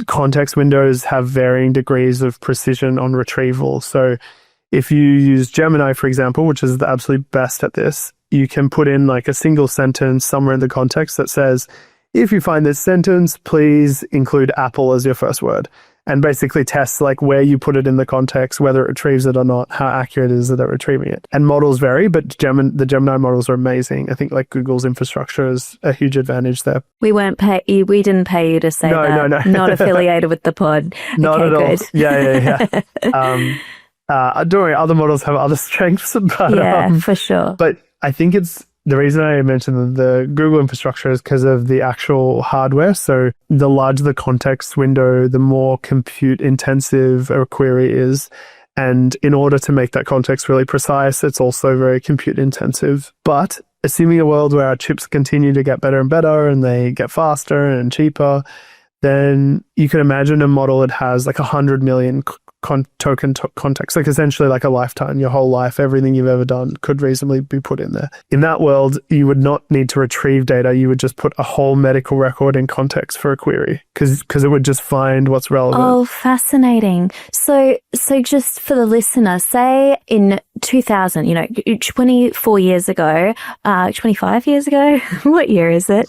context windows have varying degrees of precision on retrieval. So if you use Gemini, for example, which is the absolute best at this, you can put in like a single sentence somewhere in the context that says, if you find this sentence, please include Apple as your first word. And basically tests like where you put it in the context, whether it retrieves it or not, how accurate is it at retrieving it. And models vary, but the Gemini models are amazing. I think like Google's infrastructure is a huge advantage there. We didn't pay you to say that. No. Not affiliated with the pod. Not okay, at all. Good. Yeah. Don't worry, other models have other strengths, but yeah, for sure. But I think the reason I mentioned the Google infrastructure is because of the actual hardware. So the larger the context window, the more compute intensive a query is. And in order to make that context really precise, it's also very compute intensive. But assuming a world where our chips continue to get better and better and they get faster and cheaper, then you can imagine a model that has like 100 million token context, like essentially like a lifetime, your whole life, everything you've ever done could reasonably be put in there. In that world, you would not need to retrieve data. You would just put a whole medical record in context for a query because it would just find what's relevant. Oh, fascinating. So just for the listener, say in 2000, 24 years ago, 25 years ago, what year is it?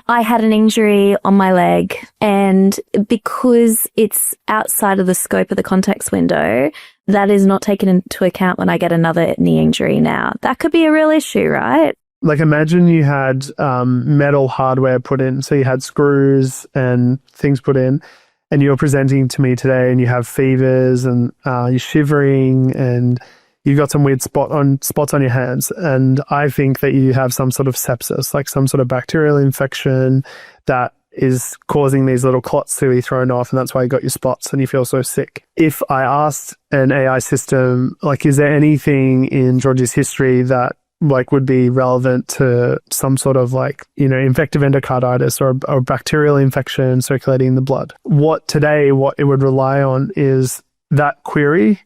I had an injury on my leg, and because it's outside of the scope of the context window, that is not taken into account when I get another knee injury now. That could be a real issue, right? Like imagine you had metal hardware put in, so you had screws and things put in, and you're presenting to me today and you have fevers and you're shivering and you've got some weird spots on your hands. And I think that you have some sort of sepsis, like some sort of bacterial infection that is causing these little clots to be thrown off, and that's why you got your spots and you feel so sick. If I asked an AI system, like, is there anything in Georgie's history that like would be relevant to some sort of like, infective endocarditis or bacterial infection circulating in the blood? What it would rely on is that query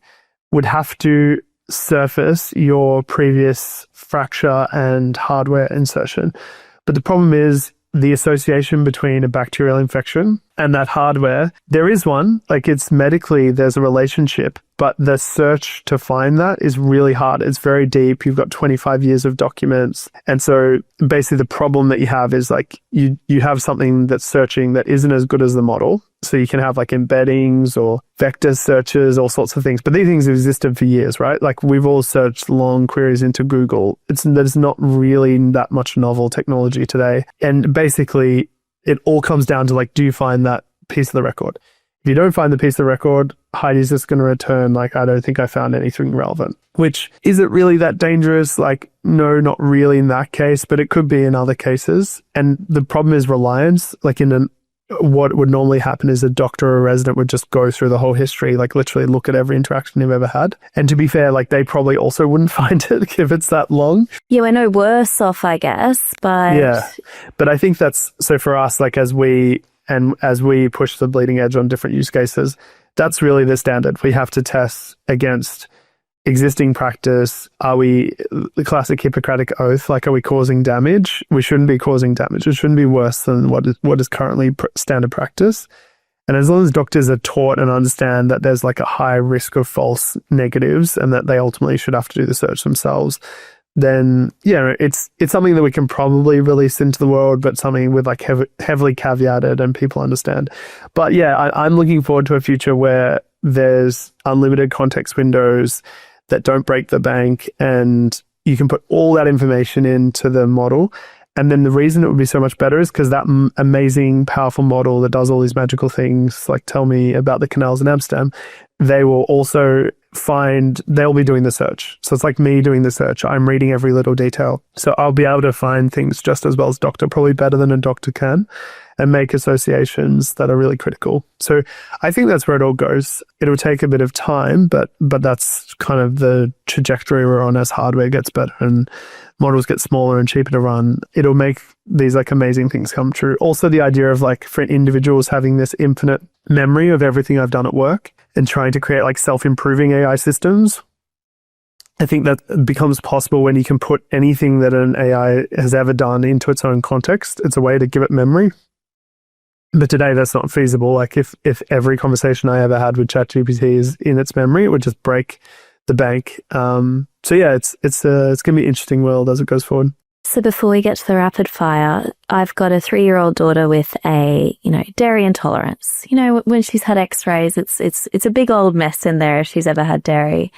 would have to surface your previous fracture and hardware insertion. But the problem is the association between a bacterial infection and that hardware. There is one, like it's medically, there's a relationship, but the search to find that is really hard. It's very deep. You've got 25 years of documents. And so basically the problem that you have is like you have something that's searching that isn't as good as the model. So you can have like embeddings or vector searches, all sorts of things. But these things have existed for years, right? Like we've all searched long queries into Google. There's not really that much novel technology today. And basically it all comes down to like, do you find that piece of the record? If you don't find the piece of the record, Heidi's just going to return like, I don't think I found anything relevant. Which, is it really that dangerous? Like, no, not really in that case, but it could be in other cases. And the problem is reliance. Like what would normally happen is a doctor or a resident would just go through the whole history, like literally look at every interaction you've ever had. And to be fair, like they probably also wouldn't find it if it's that long. Yeah, we're no worse off, I guess, but... Yeah, but I think that's, so for us, like as we push the bleeding edge on different use cases, that's really the standard. We have to test against existing practice. Are we the classic Hippocratic oath? Like, are we causing damage? We shouldn't be causing damage. It shouldn't be worse than what is currently standard practice. And as long as doctors are taught and understand that there's like a high risk of false negatives and that they ultimately should have to do the search themselves, then it's something that we can probably release into the world, but something with like heavily caveated and people understand. But I'm looking forward to a future where there's unlimited context windows that don't break the bank, and you can put all that information into the model. And then the reason it would be so much better is because that amazing, powerful model that does all these magical things, like tell me about the canals in Amsterdam, they will also they'll be doing the search. So it's like me doing the search. I'm reading every little detail. So I'll be able to find things just as well as doctor, probably better than a doctor can, and make associations that are really critical. So I think that's where it all goes. It'll take a bit of time, but that's kind of the trajectory we're on as hardware gets better and models get smaller and cheaper to run. It'll make these like amazing things come true. Also the idea of like for individuals having this infinite memory of everything I've done at work and trying to create like self-improving AI systems. I think that becomes possible when you can put anything that an AI has ever done into its own context. It's a way to give it memory. But today that's not feasible. Like if every conversation I ever had with ChatGPT is in its memory, it would just break the bank. So yeah, it's going to be an interesting world as it goes forward. So before we get to the rapid fire, I've got a 3-year-old daughter with a, dairy intolerance. When she's had x-rays, it's a big old mess in there if she's ever had dairy.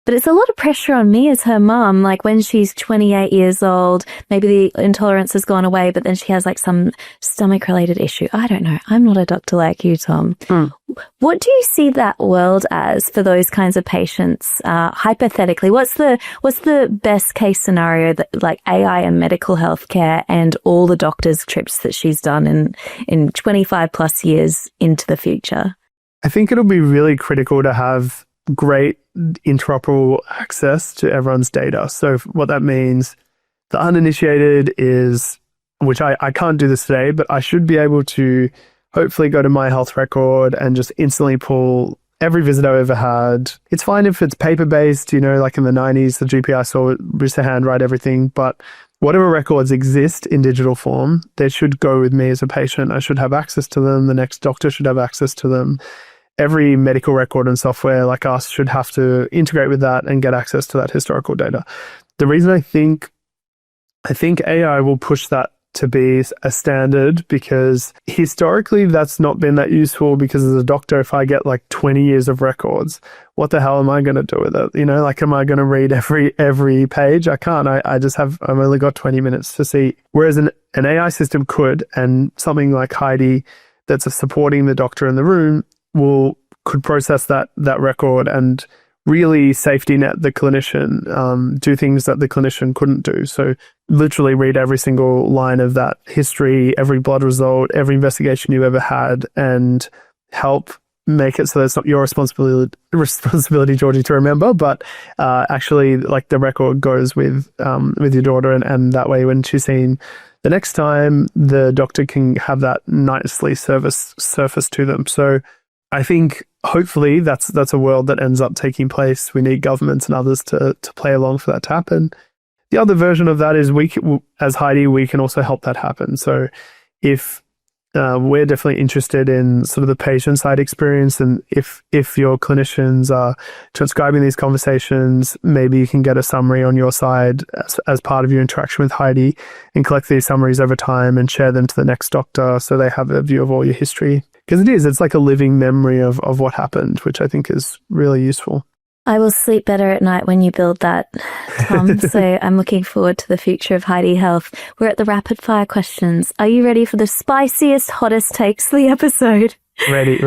But it's a lot of pressure on me as her mum. Like when she's 28 years old, maybe the intolerance has gone away, but then she has like some stomach related issue. I don't know. I'm not a doctor like you, Tom. What do you see that world as for those kinds of patients? Hypothetically, what's the best case scenario that like AI and medical healthcare and all the doctors' trips that she's done in 25 plus years into the future? I think it'll be really critical to have great interoperable access to everyone's data. So what that means, the uninitiated is, which I can't do this today, but I should be able to hopefully go to my health record and just instantly pull every visit I ever had. It's fine if it's paper-based, like in the 90s, the GP I saw used to handwrite everything, but whatever records exist in digital form, they should go with me as a patient. I should have access to them. The next doctor should have access to them. Every medical record and software like us should have to integrate with that and get access to that historical data. The reason I think AI will push that to be a standard, because historically that's not been that useful, because as a doctor, if I get like 20 years of records, what the hell am I going to do with it? Like, am I going to read every page? I can't. I've only got 20 minutes to see. Whereas an AI system could, and something like Heidi that's supporting the doctor in the room could process that record and really safety net the clinician, do things that the clinician couldn't do. So literally read every single line of that history, every blood result, every investigation you ever had, and help make it so that it's not your responsibility, Georgie, to remember, but actually like the record goes with your daughter, and that way when she's seen the next time, the doctor can have that nicely surface to them. So I think hopefully that's a world that ends up taking place. We need governments and others to play along for that to happen. The other version of that is as Heidi, we can also help that happen. So if we're definitely interested in sort of the patient side experience, and if your clinicians are transcribing these conversations, maybe you can get a summary on your side as part of your interaction with Heidi, and collect these summaries over time and share them to the next doctor so they have a view of all your history. Because it's like a living memory of what happened, which I think is really useful. I will sleep better at night when you build that, Tom. So I'm looking forward to the future of Heidi Health. We're at the rapid fire questions. Are you ready for the spiciest, hottest takes of the episode? Ready.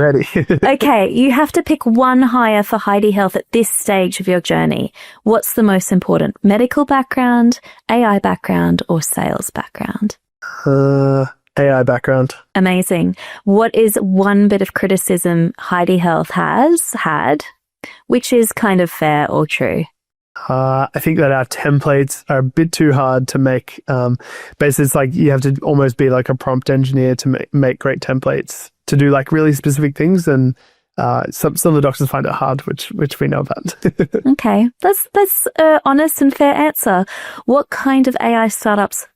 Okay, you have to pick one hire for Heidi Health at this stage of your journey. What's the most important? Medical background, AI background, or sales background? AI background. Amazing. What is one bit of criticism Heidi Health has had, which is kind of fair or true? I think that our templates are a bit too hard to make. Basically, it's like you have to almost be like a prompt engineer to make great templates to do like really specific things, and some of the doctors find it hard, which we know about. Okay, that's an honest and fair answer. What kind of AI startups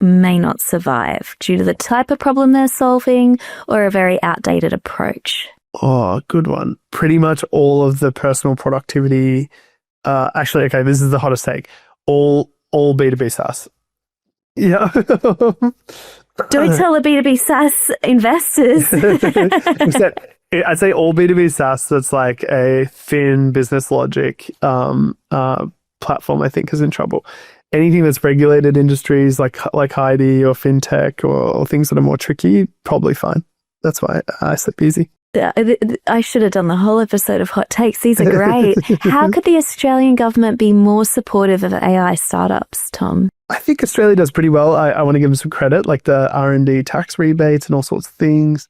may not survive due to the type of problem they're solving or a very outdated approach? Oh, good one. Pretty much all of the personal productivity. Actually, okay, this is the hottest take. All B2B SaaS. Yeah. Don't tell the B2B SaaS investors. I'd say all B2B SaaS that's like a thin business logic, platform, I think, is in trouble. Anything that's regulated industries like Heidi or fintech or things that are more tricky, probably fine. That's why I sleep easy. I should have done the whole episode of hot takes. These are great. How could the Australian government be more supportive of AI startups, Tom? I think Australia does pretty well. I want to give them some credit, like the R&D tax rebates and all sorts of things.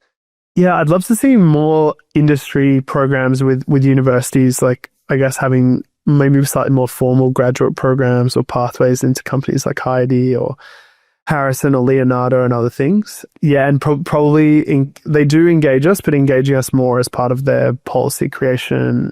Yeah, I'd love to see more industry programs with universities, like I guess having maybe slightly more formal graduate programs or pathways into companies like Heidi or Harrison or Leonardo and other things. Yeah, and probably they do engage us, but engaging us more as part of their policy creation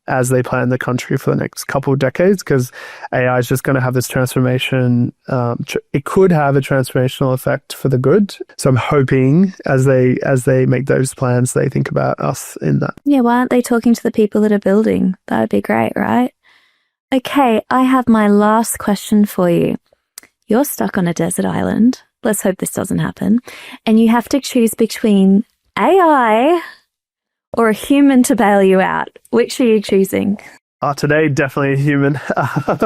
as they plan the country for the next couple of decades, because AI is just going to have this transformation. It could have a transformational effect for the good. So I'm hoping as they make those plans, they think about us in that. Yeah, why aren't they talking to the people that are building? That would be great, right? Okay, I have my last question for you. You're stuck on a desert island. Let's hope this doesn't happen. And you have to choose between AI or a human to bail you out. Which are you choosing? Today, definitely a human.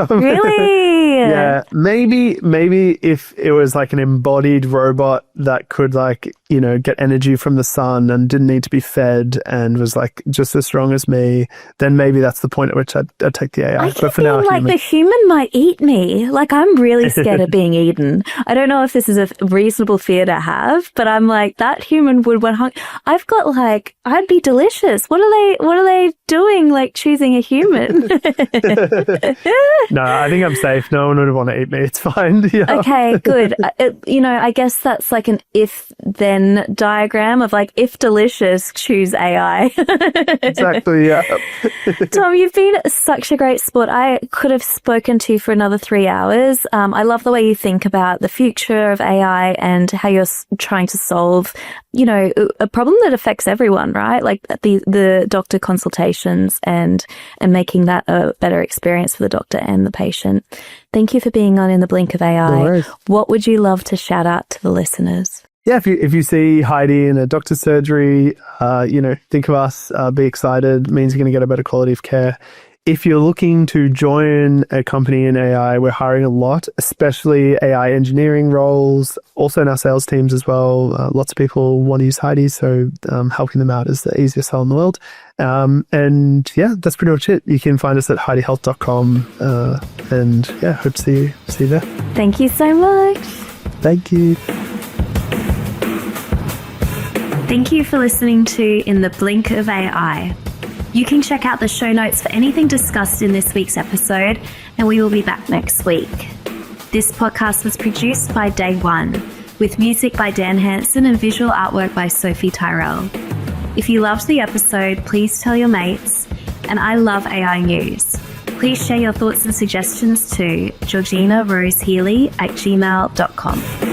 Really? Yeah. Maybe if it was like an embodied robot that could get energy from the sun and didn't need to be fed and was like just as strong as me, then maybe that's the point at which I'd take the AI. But for now, the human might eat me. Like, I'm really scared of being eaten. I don't know if this is a reasonable fear to have, but I'm like, that human would I've got I'd be delicious. What are they doing? Like choosing a human? No, I think I'm safe. No one would want to eat me. It's fine. Yeah. Okay, good. I guess that's like an if-then diagram of like, if delicious, choose AI. Exactly, yeah. Tom, you've been such a great sport. I could have spoken to you for another 3 hours. I love the way you think about the future of AI and how you're trying to solve, a problem that affects everyone, right? Like the doctor consultations and making that a better experience for the doctor and the patient. Thank you for being on In the Blink of AI. No worries. What would you love to shout out to the listeners? Yeah, if you see Heidi in a doctor's surgery, think of us, be excited. It means you're going to get a better quality of care. If you're looking to join a company in AI, we're hiring a lot, especially AI engineering roles, also in our sales teams as well. Lots of people want to use Heidi, so helping them out is the easiest sell in the world. And yeah, that's pretty much it. You can find us at HeidiHealth.com and yeah, hope to see you there. Thank you so much. Thank you. Thank you for listening to In the Blink of AI. You can check out the show notes for anything discussed in this week's episode, and we will be back next week. This podcast was produced by Day One, with music by Dan Hansen and visual artwork by Sophie Tyrell. If you loved the episode, please tell your mates. And I love AI news. Please share your thoughts and suggestions to georginarosehealy@gmail.com.